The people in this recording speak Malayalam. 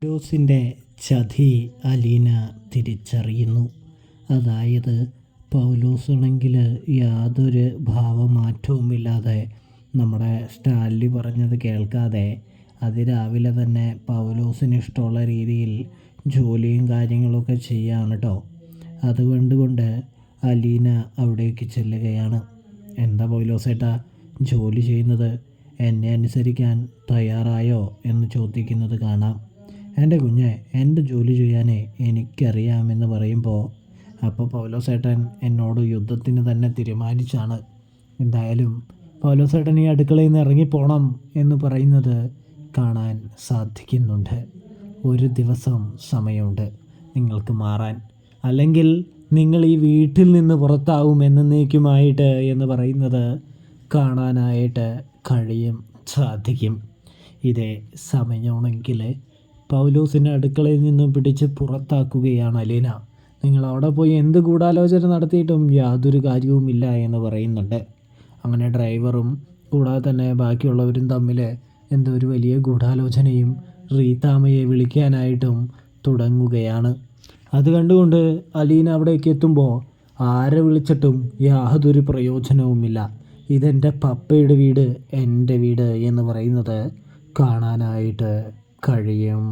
പൗലോസിൻ്റെ ചതി അലീന തിരിച്ചറിയുന്നു. അതായത് പൗലോസാണെങ്കിൽ യാതൊരു ഭാവമാറ്റവുമില്ലാതെ നമ്മുടെ സ്റ്റാൻലി പറഞ്ഞത് കേൾക്കാതെ അതിരാവിലെ തന്നെ പൗലോസിന് ഇഷ്ടമുള്ള രീതിയിൽ ജോലിയും കാര്യങ്ങളൊക്കെ ചെയ്യാണ് കേട്ടോ. അതുകൊണ്ട് അലീന അവിടേക്ക് ചെല്ലുകയാണ്. എന്താ പൗലോസേട്ടാ ജോലി ചെയ്യുന്നത്, എന്നെ അനുസരിക്കാൻ തയ്യാറായോ എന്ന് ചോദിക്കുന്നത് കാണാം. എൻ്റെ കുഞ്ഞെ, എൻ്റെ ജോലി ചെയ്യാനേ എനിക്കറിയാമെന്ന് പറയുമ്പോൾ അപ്പോൾ പൗലോസേട്ടൻ എന്നോട് യുദ്ധത്തിന് തന്നെ തീരുമാനിച്ചാണ്. എന്തായാലും പൗലോസേട്ടൻ ഈ അടുക്കളയിൽ നിന്ന് ഇറങ്ങിപ്പോണം എന്ന് പറയുന്നത് കാണാൻ സാധിക്കുന്നുണ്ട്. ഒരു ദിവസം സമയമുണ്ട് നിങ്ങൾക്ക് മാറാൻ, അല്ലെങ്കിൽ നിങ്ങൾ ഈ വീട്ടിൽ നിന്ന് പുറത്താവും എന്നേക്കുമായിട്ട് എന്ന് പറയുന്നത് കാണാനായിട്ട് സാധിക്കും. ഇതേ സമയമാണെങ്കിൽ പൗലോസിനെ അടുക്കളയിൽ നിന്നും പിടിച്ച് പുറത്താക്കുകയാണ് അലീന. നിങ്ങൾ അവിടെ പോയി എന്ത് ഗൂഢാലോചന നടത്തിയിട്ടും യാതൊരു കാര്യവുമില്ല എന്ന് പറയുന്നുണ്ട്. അങ്ങനെ ഡ്രൈവറും കൂടാതെ തന്നെ ബാക്കിയുള്ളവരും തമ്മിൽ എന്തോ ഒരു വലിയ ഗൂഢാലോചനയും റീതാമയെ വിളിക്കാനായിട്ടും തുടങ്ങുകയാണ്. അത് കണ്ടുകൊണ്ട് അലീന അവിടേക്ക് എത്തുമ്പോൾ ആരെ വിളിച്ചിട്ടും യാതൊരു പ്രയോജനവുമില്ല. ഇതെൻ്റെ പപ്പയുടെ വീട്, എൻ്റെ വീട് എന്ന് പറയുന്നത് കാണാനായിട്ട് കഴിയും.